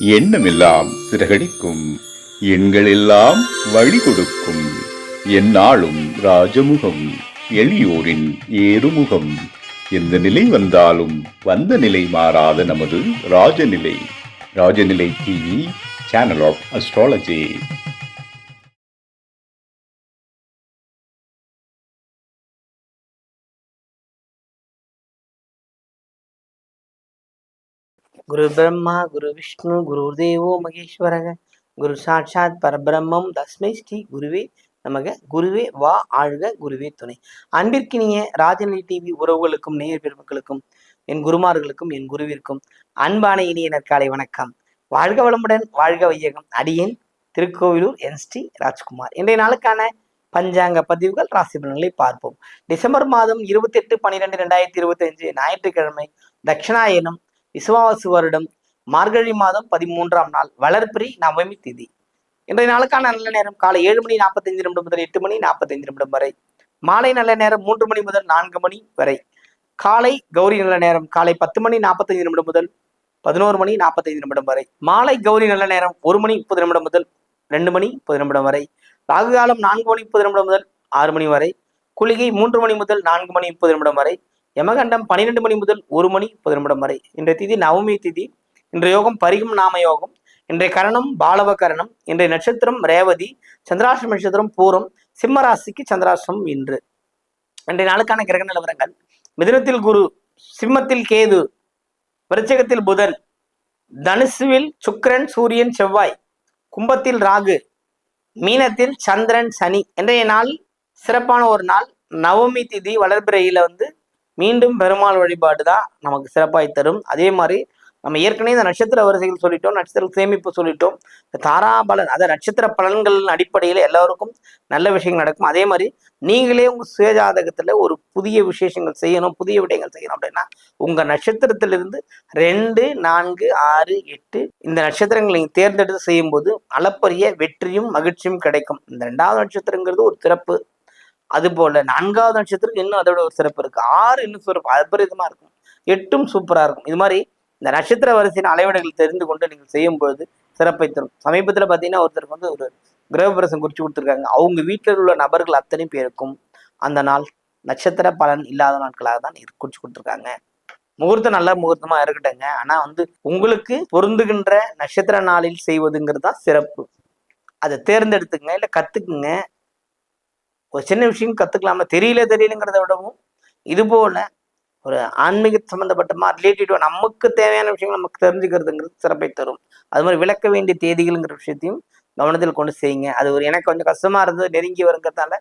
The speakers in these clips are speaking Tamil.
எண்ணமெல்லாம் சிறகடிக்கும், எண்களெல்லாம் வழி கொடுக்கும், எந்நாளும் ராஜமுகம், எளியோரின் ஏறுமுகம். எந்த நிலை வந்தாலும் வந்த நிலை மாறாத நமது Rajanilai. Rajanilai TV, channel of astrology. குரு பிரம்மா குரு விஷ்ணு குரு தேவோ மகேஸ்வரக குரு சாட்சாத் பரபிரம்மம் தஸ்மை ஸ்ரீ குருவே நமக. குருவே வா ஆழ்க, குருவே துணை. அன்பிற்கினிய ராஜநிலை டிவி உறவுகளுக்கும் நேயர் பெருமக்களுக்கும் என் குருமார்களுக்கும் என் குருவிற்கும் அன்பான இனிய நற்காலை வணக்கம். வாழ்க வளமுடன், வாழ்க வையகம். அடியேன் திருக்கோவிலூர் என் ஸ்ரீ ராஜ்குமார். இன்றைய நாளுக்கான பஞ்சாங்க பதிவுகள், ராசி பலன்களை பார்ப்போம். டிசம்பர் மாதம் 28/12/2025 ஞாயிற்றுக்கிழமை, தட்சிணாயனம் விசுவாவசு வருடம் மார்கழி மாதம் 13ஆம் நாள், வளர்பிறை நவமி திதி. இன்றைய நாளுக்கான நல்ல நேரம் காலை 7:45 முதல் 8:45 வரை. மாலை நல்ல நேரம் 3 மணி முதல் 4 மணி வரை. காலை கௌரி நல்ல நேரம் காலை 10:45 முதல் 11:45 வரை. மாலை கௌரி நல்ல நேரம் 1:30 முதல் 2:30 வரை. ராகு காலம் 4:30 முதல் 6 மணி வரை. குளிகை 3 மணி முதல் 4:30 வரை. யமகண்டம் 12 மணி முதல் 1:30 வரை. இன்றைய திதி நவமி திதி. இன்றைய யோகம் பரிகம் நாம யோகம். இன்றைய கரணம் பாலவ கரணம். இன்றைய நட்சத்திரம் ரேவதி. சந்திராஷ்டிரம் நட்சத்திரம் பூரம். சிம்ம ராசிக்கு சந்திராஷ்டிரம் இன்று. இன்றைய நாளுக்கான கிரக நிலவரங்கள்: மிதுனத்தில் குரு, சிம்மத்தில் கேது, விருச்சிகத்தில் புதன், தனுசுவில் சுக்கிரன் சூரியன் செவ்வாய், கும்பத்தில் ராகு, மீனத்தில் சந்திரன் சனி. இன்றைய நாள் சிறப்பான ஒரு நாள். நவமி திதி வளர்பிறையில மீண்டும் பெருமாள் வழிபாடு தான் நமக்கு சிறப்பாய் தரும். அதே மாதிரி நம்ம ஏற்கனவே இந்த நட்சத்திர வரிசைகள் சொல்லிட்டோம், நட்சத்திர சேமிப்பு சொல்லிட்டோம். தாராபலன், அதாவது நட்சத்திர பலன்களின் அடிப்படையில் எல்லாருக்கும் நல்ல விஷயங்கள் நடக்கும். அதே மாதிரி நீங்களே உங்க சுயஜாதகத்துல ஒரு புதிய விசேஷங்கள் செய்யணும், புதிய விடயங்கள் செய்யணும் அப்படின்னா உங்க நட்சத்திரத்திலிருந்து 2, 4, 6, 8 இந்த நட்சத்திரங்களை நீங்க தேர்ந்தெடுத்து செய்யும் போது அளப்பரிய வெற்றியும் மகிழ்ச்சியும் கிடைக்கும். இந்த 2வது நட்சத்திரங்கிறது ஒரு சிறப்பு. அது போல 4வது நட்சத்திரம் இன்னும் அதோட ஒரு சிறப்பு இருக்கு. 6 இன்னும் சிறப்பு அபரிதமா இருக்கும். 8ம் சூப்பரா இருக்கும். இது மாதிரி இந்த நட்சத்திர வரிசையின் அளவீடுகள் தெரிந்து கொண்டு நீங்கள் செய்யும் பொழுது சிறப்பை தரும். சமீபத்துல பாத்தீங்கன்னா ஒருத்தருக்கு ஒரு கிரகப்பிரவேசம் குறிச்சு கொடுத்துருக்காங்க. அவங்க வீட்டில் உள்ள நபர்கள் அத்தனை பேருக்கும் அந்த நாள் நட்சத்திர பலன் இல்லாத நாட்களாக தான் குறிச்சு கொடுத்துருக்காங்க. முகூர்த்தம் நல்ல முகூர்த்தமா இருக்கட்டுங்க. ஆனா உங்களுக்கு பொருந்துகின்ற நட்சத்திர நாளில் செய்வதுங்கிறது தான் சிறப்பு. அதை தேர்ந்தெடுத்துங்க, இல்லை கத்துக்குங்க. ஒரு சின்ன விஷயம் கத்துக்கலாமா, தெரியலங்கிறத விடவும் இது போல ஒரு ஆன்மீக சம்பந்தப்பட்டமா ரிலேட்டிவா நமக்கு தேவையான விஷயங்கள் நமக்கு தெரிஞ்சுக்கிறதுங்கிறது சிறப்பை தரும். அது மாதிரி விளக்க வேண்டிய தேதிகள்ங்கிற விஷயத்தையும் கவனத்தில் கொண்டு செய்யுங்க. அது ஒரு எனக்கு கொஞ்சம் கஷ்டமா இருந்தது, நெருங்கி வருங்கிறதால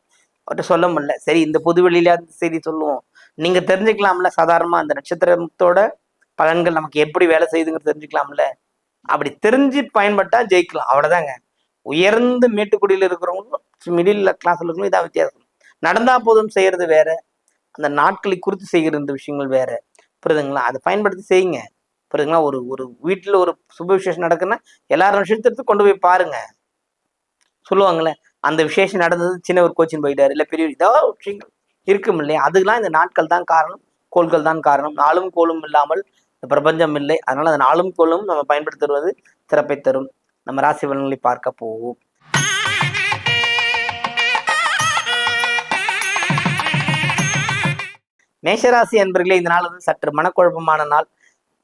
அவர்கிட்ட சொல்ல முடியல. சரி, இந்த பொது வெளியில செய்தி சொல்லுவோம், நீங்க தெரிஞ்சுக்கலாம்ல. சாதாரணமா அந்த நட்சத்திரத்தோட பலன்கள் நமக்கு எப்படி வேலை செய்யுதுங்கிறது தெரிஞ்சுக்கலாம்ல. அப்படி தெரிஞ்சு பயன்பட்டா ஜெயிக்கலாம், அவ்வளவுதாங்க. உயர்ந்த மேட்டுக்குடியில் இருக்கிறவங்களும் மிடில் கிளாஸ்ல இருக்கணும், இதான் வித்தியாசம். நடந்தா போதும் செய்யறது வேற, அந்த நாட்களை குறித்து செய்கிற இந்த விஷயங்கள் வேற. புரியுதுங்களா? அதை பயன்படுத்தி செய்யுங்க. புரியுதுங்களா? ஒரு வீட்டுல ஒரு சுப விசேஷம் நடக்குன்னா எல்லாரும் நட்சத்திரத்துக்கு கொண்டு போய் பாருங்க. சொல்லுவாங்களே, அந்த விசேஷம் நடந்தது, சின்ன ஒரு கோச்சின் போயிட்டாரு, இல்ல பெரிய ஏதாவது விஷயங்கள் இருக்கும் இல்லையா? அதுக்கெல்லாம் இந்த நாட்கள் தான் காரணம், கோள்கள் தான் காரணம். நாளும் கோளும் இல்லாமல் பிரபஞ்சம் இல்லை. அதனால அந்த நாளும் கோளும் நம்ம பயன்படுத்துவது சிறப்பை தரும். நம்ம ராசி பலன்களை பார்க்க போவோம். மேஷராசி அன்பர்களே, இந்த நாள் சற்று மனக்குழப்பமான நாள்.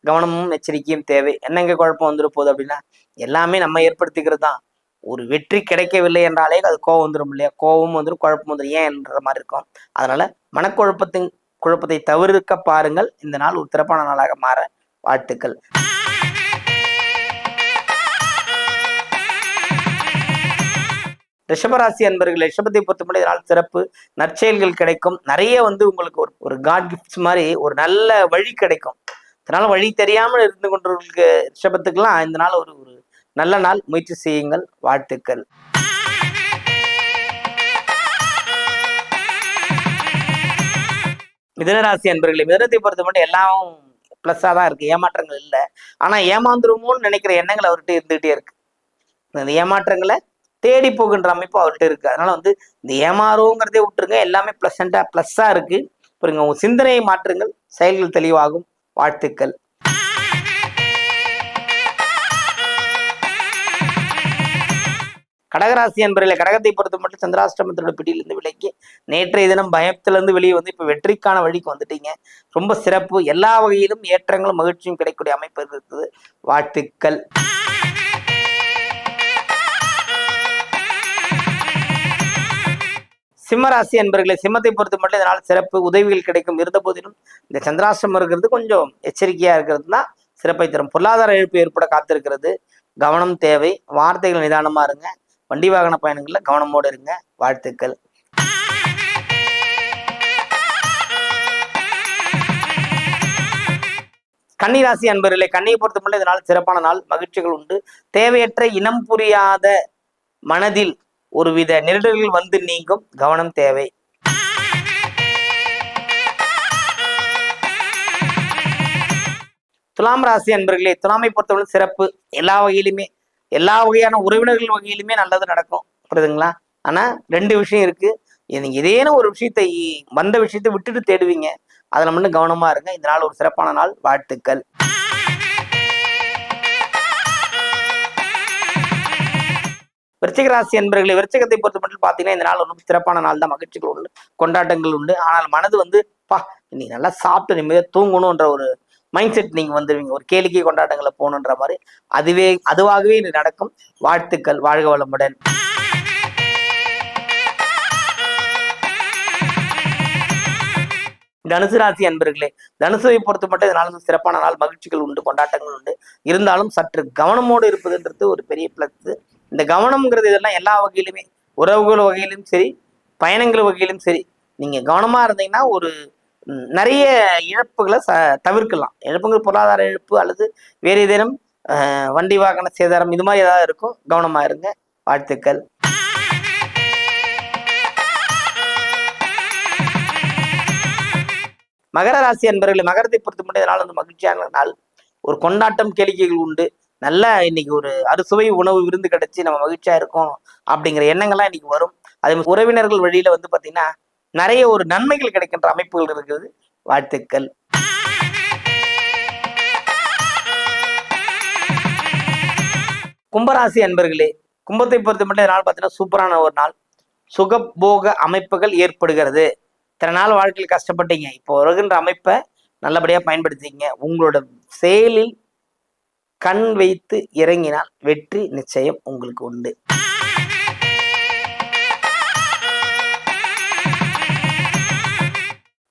கவனமும் எச்சரிக்கையும் தேவை. என்னங்க குழப்பம் வந்துட போகுது அப்படின்னா, எல்லாமே நம்ம ஏற்படுத்திக்கிறது தான். ஒரு வெற்றி கிடைக்கவில்லை என்றாலே அது கோவம் வந்துடும் இல்லையா? கோவம் வந்துடும், குழப்பம் வந்துடும், ஏன் என்ற மாதிரி இருக்கும். அதனால குழப்பத்தை தவிர்க்க பாருங்கள். இந்த நாள் ஒரு சிறப்பான நாளாக மாற வாழ்த்துக்கள். ரிஷபராசி அன்பர்கள், ரிஷபத்தை பொறுத்தமட்டு இதனால் சிறப்பு நற்செயல்கள் கிடைக்கும். நிறைய உங்களுக்கு ஒரு காட் கிஃப்ட்ஸ் மாதிரி ஒரு நல்ல வழி கிடைக்கும். இதனால வழி தெரியாமல் இருந்து கொண்டிருக்க ரிஷபத்துக்கெல்லாம் இந்த நாள் ஒரு நல்ல நாள். முயற்சி செய்யுங்கள், வாழ்த்துக்கள். மிதுனராசி அன்பர்களே, மிதுனத்தை பொறுத்த மட்டும் எல்லாம் பிளஸ்ஸா தான் இருக்கு, ஏமாற்றங்கள் இல்லை. ஆனா ஏமாந்துருமோன்னு நினைக்கிற எண்ணங்கள் அவர்கிட்ட இருந்துகிட்டே இருக்கு. இந்த ஏமாற்றங்களை தேடி போகின்ற அமைப்பு அவர்கிட்ட இருக்கு. அதனால இந்த ஏமாறுங்கிறதே விட்டுருங்க, எல்லாமே பிளஸ்ஸா இருக்கு. புரியுங்க? உங்க சிந்தனையை மாற்றுங்கள், செயல்கள் தெளிவாகும். வாழ்த்துக்கள். கடகராசி என்பவர்களே, கடகத்தை பொறுத்த மட்டும் சந்திராஷ்டமத்தோட பிடியிலிருந்து விலக்கி நேற்றைய தினம் பயத்திலிருந்து வெளியே வந்து இப்ப வெற்றிக்கான வழிக்கு வந்துட்டீங்க. ரொம்ப சிறப்பு. எல்லா வகையிலும் ஏற்றங்களும் மகிழ்ச்சியும் கிடைக்கக்கூடிய அமைப்பு இருக்குது. வாழ்த்துக்கள். சிம்மராசி அன்பர்களே, சிம்மத்தை பொறுத்த மட்டும் இதனால் சிறப்பு உதவிகள் கிடைக்கும். இருந்த போதிலும் இந்த சந்திராஷ்டிரமம் இருக்கிறது கொஞ்சம் எச்சரிக்கையா இருக்கிறது தான் சிறப்பை தரும். பொருளாதார இழப்பு ஏற்பட காத்திருக்கிறது. கவனம் தேவை. வார்த்தைகள் நிதானமா இருங்க. வண்டி வாகன பயணங்கள்ல கவனமோடு இருங்க. வாழ்த்துக்கள். கன்னிராசி அன்பர்களே, கண்ணியை பொறுத்த மட்டும் இதனால் சிறப்பான நாள். மகிழ்ச்சிகள் உண்டு. தேவையற்ற இனம் புரியாத மனதில் ஒருவித நெருடல்கள் வந்து நீங்கும். கவனம் தேவை. துலாம் ராசி அன்பர்களே, துலாமை பொறுத்தவரை சிறப்பு. எல்லா வகையிலுமே எல்லா வகையான உறவினர்கள் வகையிலுமே நல்லது நடக்கும். புரியுதுங்களா? ஆனா 2 விஷயம் இருக்கு. நீங்க ஏதேனும் ஒரு விஷயத்தை வந்த விஷயத்தை விட்டுட்டு தேடுவீங்க. அதுல மட்டும் கவனமா இருங்க. இந்த நாள் ஒரு சிறப்பான நாள். வாழ்த்துக்கள். விருச்சிக ராசி அன்பர்களே, விருச்சிகத்தை பொறுத்த மட்டும் பாத்தீங்கன்னா இந்த நாள் ரொம்ப சிறப்பான நாள் தான். மகிழ்ச்சிகள் உண்டு, கொண்டாட்டங்கள் உண்டு. ஆனால் மனது வந்து இன்னைக்கு நல்லா சாப்பிட்டு நிம்மதியா தூங்கணும்ன்ற ஒரு மைண்ட் செட் நீங்க வந்துடுவீங்க. ஒரு கேளிக்கை கொண்டாட்டங்களை போகணுன்ற மாதிரி அதுவாகவே இது நடக்கும். வாழ்த்துக்கள். வாழ்க வளமுடன். தனுசு ராசி அன்பர்களே, தனுசுவை பொறுத்த மட்டும் இதனால சிறப்பான நாள். மகிழ்ச்சிகள் உண்டு, கொண்டாட்டங்கள் உண்டு. இருந்தாலும் சற்று கவனமோடு இருப்பதுன்றது ஒரு பெரிய பிளஸ். இந்த கவனம்ங்கிறது இதெல்லாம் எல்லா வகையிலுமே, உறவுகள் வகையிலும் சரி, பயணங்கள் வகையிலும் சரி, நீங்க கவனமா இருந்தீங்கன்னா ஒரு நிறைய இழப்புகளை தவிர்க்கலாம். இழப்புகள் பொருளாதார இழப்பு அல்லது வேறு ஏதேனும் வண்டி வாகன சேதாரம் இது மாதிரி ஏதாவது இருக்கும். கவனமா இருங்க. வாழ்த்துக்கள். மகர ராசி அன்பர்களே, மகரத்தை பொறுத்த மட்டும் இதனால் வந்து மகிழ்ச்சியான நாள். ஒரு கொண்டாட்டம் கேளிக்கைகள் உண்டு. நல்லா இன்னைக்கு ஒரு அறுசுவை உணவு விருந்து கிடைச்சி நம்ம மகிழ்ச்சியா இருக்கோம் அப்படிங்கிற எண்ணங்கள்லாம் இன்னைக்கு வரும். அதே மாதிரி உறவினர்கள் வழியில வந்து பாத்தீங்கன்னா நிறைய ஒரு நன்மைகள் கிடைக்கின்ற அமைப்புகள் இருக்குது. வாழ்த்துக்கள். கும்பராசி அன்பர்களே, கும்பத்தை பொறுத்த மட்டும் இதனால் பார்த்தீங்கன்னா சூப்பரான ஒரு நாள். சுகபோக அமைப்புகள் ஏற்படுகிறது. இத்தனை நாள் வாழ்க்கையில் கஷ்டப்பட்டீங்க. இப்போ வருகின்ற அமைப்பை நல்லபடியா பயன்படுத்திங்க. உங்களோட செயலில் கண் வைத்து இறங்கினால் வெற்றி நிச்சயம் உங்களுக்கு உண்டு.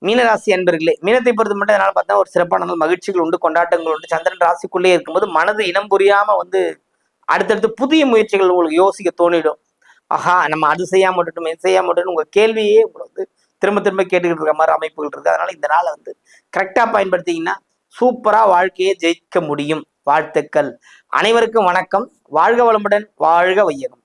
மீனராசி அன்பர்களே, மீனத்தை பொறுத்த மட்டும் இதனால பார்த்தா ஒரு சிறப்பான நாள். மகிழ்ச்சிகள் உண்டு, கொண்டாட்டங்கள் உண்டு. சந்திரன் ராசிக்குள்ளே இருக்கும்போது மனது இனம் புரியாம வந்து அடுத்தடுத்து புதிய முயற்சிகள் உங்களுக்கு யோசிக்க தோணிடும். ஆஹா, நம்ம அது செய்யாம விட்டுட்டோம், இது செய்யாம விட்டுட்டோம், உங்க கேள்வியே உங்களுக்கு திரும்ப திரும்ப கேட்டுக்கிட்டு இருக்கிற மாதிரி அமைப்புகள் இருக்கு. அதனால இந்த நாளை வந்து கரெக்டா பயன்படுத்திங்கன்னா சூப்பரா வாழ்க்கையை ஜெயிக்க முடியும். வாழ்த்துக்கள். அனைவருக்கும் வணக்கம். வாழ்க வளமுடன். வாழ்க வையகம்.